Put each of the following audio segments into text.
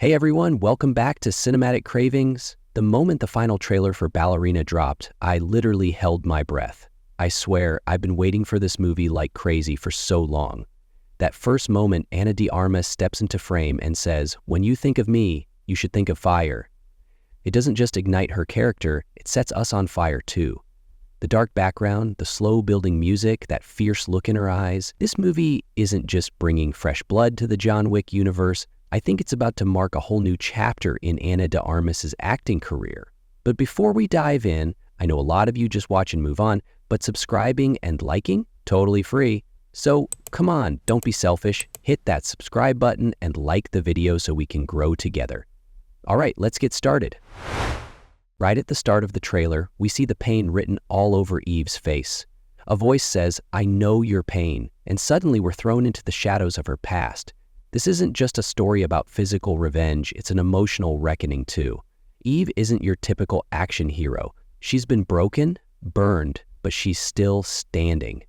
Hey everyone, welcome back to Cinematic Cravings. The moment the final trailer for Ballerina dropped, I literally held my breath. I swear, I've been waiting for this movie like crazy for so long. That first moment Ana de Armas steps into frame and says, "When you think of me, you should think of fire." It doesn't just ignite her character, it sets us on fire too. The dark background, the slow-building music, that fierce look in her eyes. This movie isn't just bringing fresh blood to the John Wick universe. I think it's about to mark a whole new chapter in Ana de Armas' acting career. But before we dive in, I know a lot of you just watch and move on, but subscribing and liking, totally free. So come on, don't be selfish, hit that subscribe button and like the video so we can grow together. All right, let's get started. Right at the start of the trailer, we see the pain written all over Eve's face. A voice says, "I know your pain," and suddenly we're thrown into the shadows of her past. This isn't just a story about physical revenge, it's an emotional reckoning too. Eve isn't your typical action hero. She's been broken, burned, but she's still standing.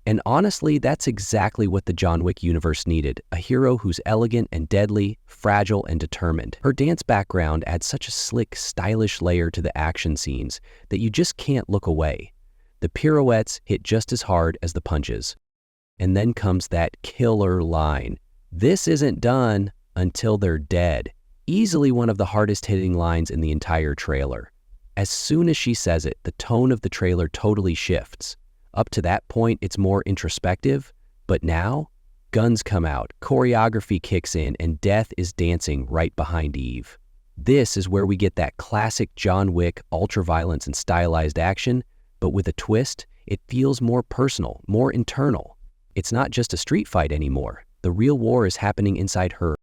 And honestly, that's exactly what the John Wick universe needed, a hero who's elegant and deadly, fragile and determined. Her dance background adds such a slick, stylish layer to the action scenes that you just can't look away. The pirouettes hit just as hard as the punches. And then comes that killer line, "This isn't done until they're dead." Easily one of the hardest hitting lines in the entire trailer. As soon as she says it, the tone of the trailer totally shifts. Up to that point, it's more introspective, but now, guns come out, choreography kicks in, and death is dancing right behind Eve. This is where we get that classic John Wick ultra-violence and stylized action, but with a twist, it feels more personal, more internal. It's not just a street fight anymore. The real war is happening inside her.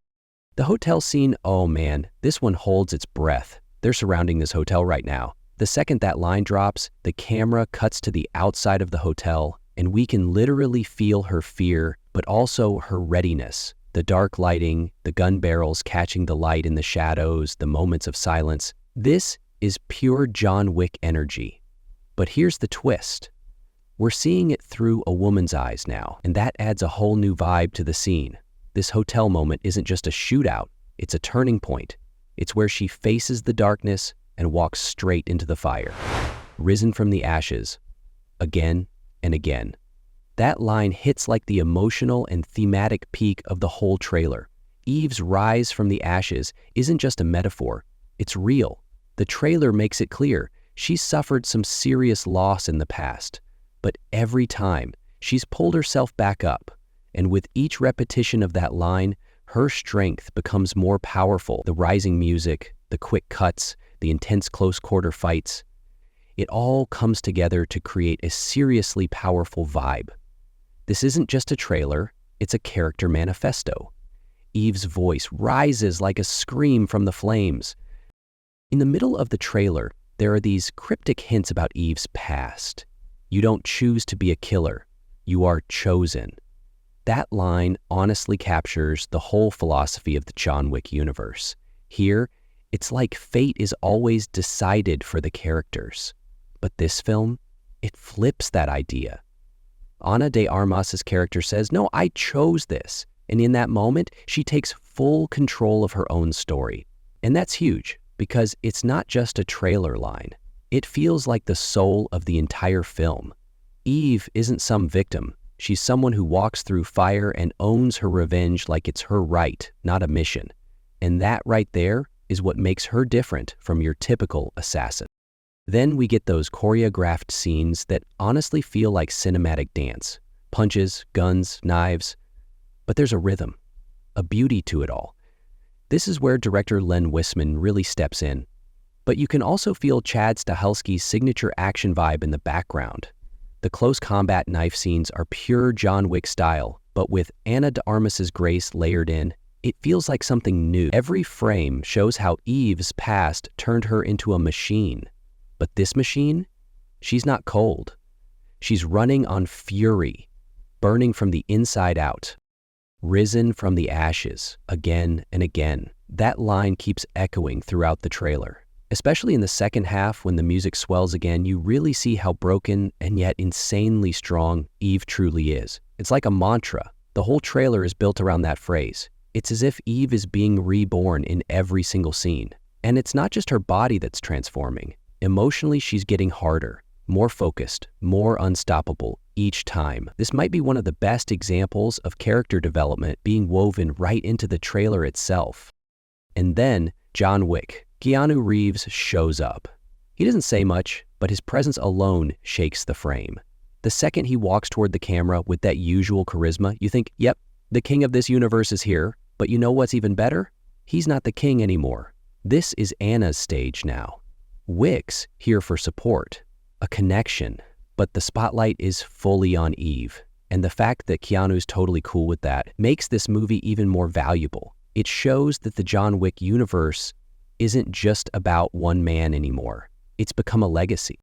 The hotel scene, oh man, this one holds its breath. They're surrounding this hotel right now. The second that line drops, the camera cuts to the outside of the hotel, and we can literally feel her fear, but also her readiness. The dark lighting, the gun barrels catching the light in the shadows, the moments of silence. This is pure John Wick energy. But here's the twist. We're seeing it through a woman's eyes now, and that adds a whole new vibe to the scene. This hotel moment isn't just a shootout, it's a turning point. It's where she faces the darkness and walks straight into the fire. Risen from the ashes, again and again. That line hits like the emotional and thematic peak of the whole trailer. Eve's rise from the ashes isn't just a metaphor, it's real. The trailer makes it clear she's suffered some serious loss in the past, but every time she's pulled herself back up, and with each repetition of that line, her strength becomes more powerful. The rising music, the quick cuts, the intense close-quarter fights. It all comes together to create a seriously powerful vibe. This isn't just a trailer, it's a character manifesto. Eve's voice rises like a scream from the flames. In the middle of the trailer, there are these cryptic hints about Eve's past. You don't choose to be a killer, you are chosen. That line honestly captures the whole philosophy of the John Wick universe. Here, it's like fate is always decided for the characters. But this film, it flips that idea. Ana de Armas' character says, "No, I chose this." And in that moment, she takes full control of her own story. And that's huge, because it's not just a trailer line. It feels like the soul of the entire film. Eve isn't some victim. She's someone who walks through fire and owns her revenge like it's her right, not a mission. And that right there is what makes her different from your typical assassin. Then we get those choreographed scenes that honestly feel like cinematic dance. Punches, guns, knives. But there's a rhythm, a beauty to it all. This is where director Wiseman really steps in. But you can also feel Chad Stahelski's signature action vibe in the background. The close combat knife scenes are pure John Wick style, but with Ana de Armas' grace layered in, it feels like something new. Every frame shows how Eve's past turned her into a machine. But this machine, she's not cold. She's running on fury, burning from the inside out. Risen from the ashes, again and again. That line keeps echoing throughout the trailer. Especially in the second half, when the music swells again, you really see how broken and yet insanely strong Eve truly is. It's like a mantra. The whole trailer is built around that phrase. It's as if Eve is being reborn in every single scene. And it's not just her body that's transforming. Emotionally, she's getting harder, more focused, more unstoppable each time. This might be one of the best examples of character development being woven right into the trailer itself. And then, John Wick, Keanu Reeves, shows up. He doesn't say much, but his presence alone shakes the frame. The second he walks toward the camera with that usual charisma, you think, yep, the king of this universe is here. But you know what's even better? He's not the king anymore. This is Anna's stage now. Wick's here for support, a connection, but the spotlight is fully on Eve. And the fact that Keanu's totally cool with that makes this movie even more valuable. It shows that the John Wick universe isn't just about one man anymore. It's become a legacy.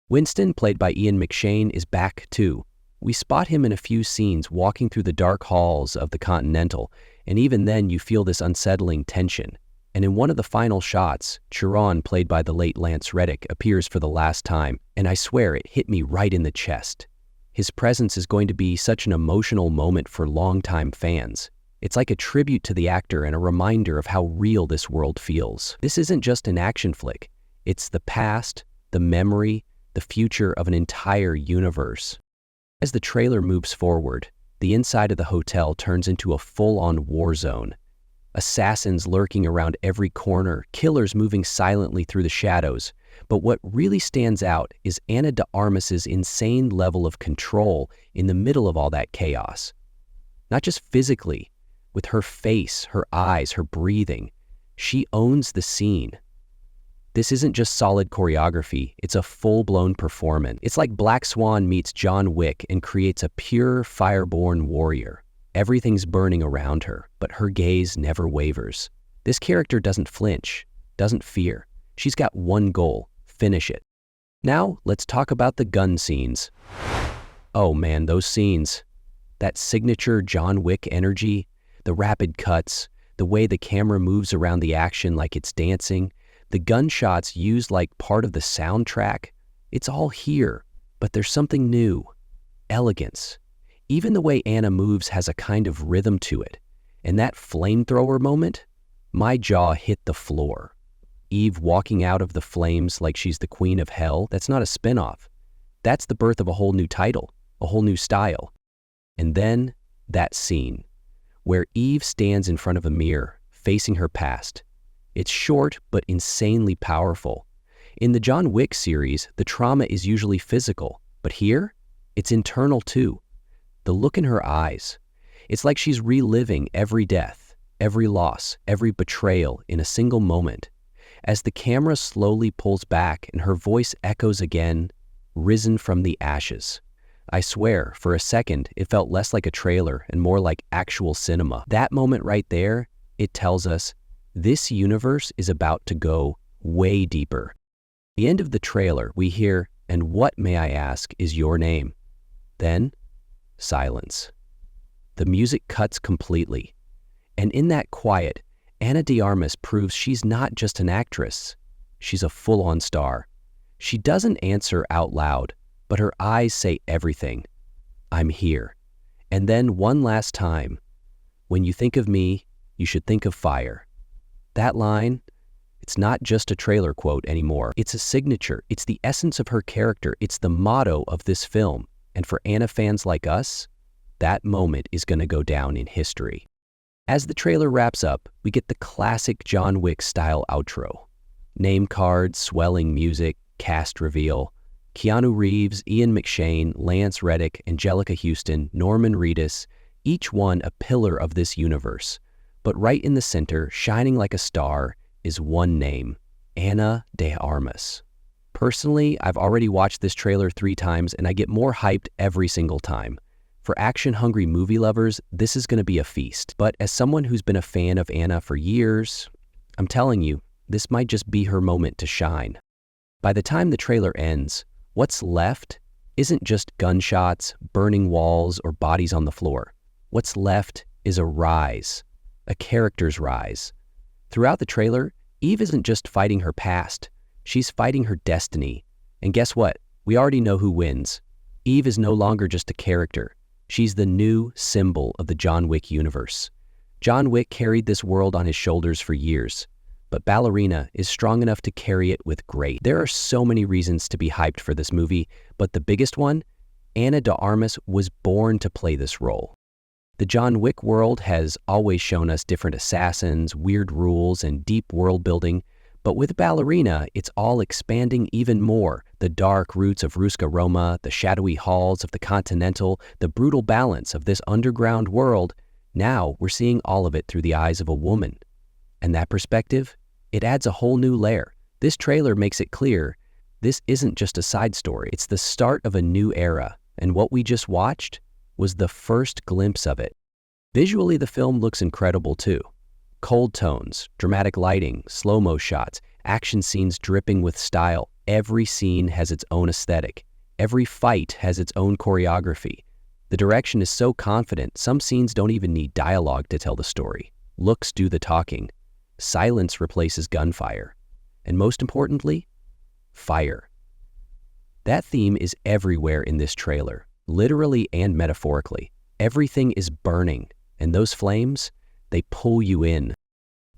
Winston, played by Ian McShane, is back too. We spot him in a few scenes walking through the dark halls of the Continental, and even then you feel this unsettling tension. And in one of the final shots, Chiron, played by the late Lance Reddick, appears for the last time, and I swear it hit me right in the chest. His presence is going to be such an emotional moment for longtime fans. It's like a tribute to the actor and a reminder of how real this world feels. This isn't just an action flick. It's the past, the memory, the future of an entire universe. As the trailer moves forward, the inside of the hotel turns into a full-on war zone. Assassins lurking around every corner, killers moving silently through the shadows. But what really stands out is Ana de Armas's insane level of control in the middle of all that chaos. Not just physically, with her face, her eyes, her breathing. She owns the scene. This isn't just solid choreography, it's a full-blown performance. It's like Black Swan meets John Wick and creates a pure, fire-born warrior. Everything's burning around her, but her gaze never wavers. This character doesn't flinch, doesn't fear. She's got one goal: finish it. Now, let's talk about the gun scenes. Oh man, those scenes. That signature John Wick energy, the rapid cuts, the way the camera moves around the action like it's dancing, the gunshots used like part of the soundtrack. It's all here, but there's something new. Elegance. Even the way Anna moves has a kind of rhythm to it. And that flamethrower moment, my jaw hit the floor. Eve walking out of the flames like she's the queen of hell, that's not a spin-off. That's the birth of a whole new title, a whole new style. And then, that scene, where Eve stands in front of a mirror, facing her past. It's short, but insanely powerful. In the John Wick series, the trauma is usually physical, but here, it's internal too. The look in her eyes, it's like she's reliving every death, every loss, every betrayal in a single moment. As the camera slowly pulls back and her voice echoes again, risen from the ashes. I swear, for a second, it felt less like a trailer and more like actual cinema. That moment right there, it tells us, this universe is about to go way deeper. At the end of the trailer, we hear, "And what, may I ask, is your name?" Then, silence. The music cuts completely. And in that quiet, Ana de Armas proves she's not just an actress. She's a full-on star. She doesn't answer out loud, but her eyes say everything. I'm here. And then one last time, when you think of me, you should think of fire. That line, it's not just a trailer quote anymore. It's a signature. It's the essence of her character. It's the motto of this film. And for Anna fans like us, that moment is going to go down in history. As the trailer wraps up, we get the classic John Wick style outro. Name cards, swelling music, cast reveal. Keanu Reeves, Ian McShane, Lance Reddick, Angelica Houston, Norman Reedus, each one a pillar of this universe. But right in the center, shining like a star, is one name, Ana de Armas. Personally, I've already watched this trailer 3 times and I get more hyped every single time. For action-hungry movie lovers, this is going to be a feast. But as someone who's been a fan of Anna for years, I'm telling you, this might just be her moment to shine. By the time the trailer ends, what's left isn't just gunshots, burning walls, or bodies on the floor. What's left is a rise, a character's rise. Throughout the trailer, Eve isn't just fighting her past, she's fighting her destiny. And guess what? We already know who wins. Eve is no longer just a character. She's the new symbol of the John Wick universe. John Wick carried this world on his shoulders for years, but Ballerina is strong enough to carry it with grace. There are so many reasons to be hyped for this movie, but the biggest one, Ana de Armas was born to play this role. The John Wick world has always shown us different assassins, weird rules, and deep world building, but with Ballerina, it's all expanding even more. The dark roots of Ruska, Roma, the shadowy halls of the Continental, the brutal balance of this underground world. Now we're seeing all of it through the eyes of a woman. And that perspective, it adds a whole new layer. This trailer makes it clear this isn't just a side story. It's the start of a new era, and what we just watched was the first glimpse of it. Visually, the film looks incredible too. Cold tones, dramatic lighting, slow-mo shots, action scenes dripping with style. Every scene has its own aesthetic. Every fight has its own choreography. The direction is so confident, some scenes don't even need dialogue to tell the story. Looks do the talking. Silence replaces gunfire. And most importantly, fire. That theme is everywhere in this trailer, literally and metaphorically. Everything is burning, and those flames, they pull you in.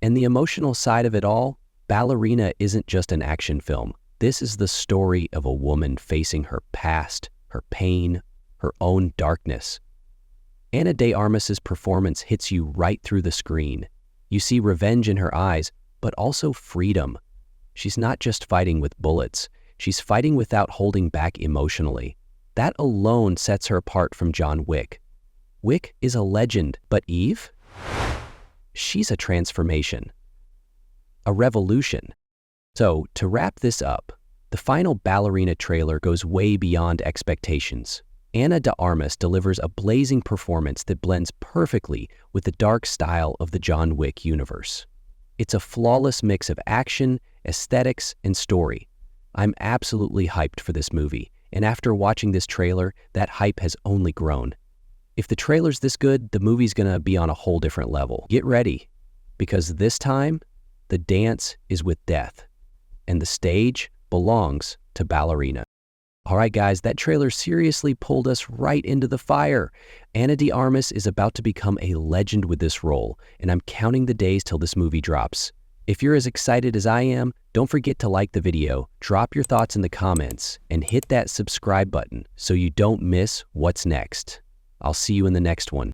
And the emotional side of it all, Ballerina isn't just an action film. This is the story of a woman facing her past, her pain, her own darkness. Ana de Armas's performance hits you right through the screen. You see revenge in her eyes, but also freedom. She's not just fighting with bullets. She's fighting without holding back emotionally. That alone sets her apart from John Wick. Wick is a legend, but Eve? She's a transformation. A revolution. So, to wrap this up, the final Ballerina trailer goes way beyond expectations. Ana de Armas delivers a blazing performance that blends perfectly with the dark style of the John Wick universe. It's a flawless mix of action, aesthetics, and story. I'm absolutely hyped for this movie, and after watching this trailer, that hype has only grown. If the trailer's this good, the movie's gonna be on a whole different level. Get ready, because this time, the dance is with death, and the stage belongs to Ballerina. All right, guys, that trailer seriously pulled us right into the fire. Ana de Armas is about to become a legend with this role, and I'm counting the days till this movie drops. If you're as excited as I am, don't forget to like the video, drop your thoughts in the comments, and hit that subscribe button so you don't miss what's next. I'll see you in the next one.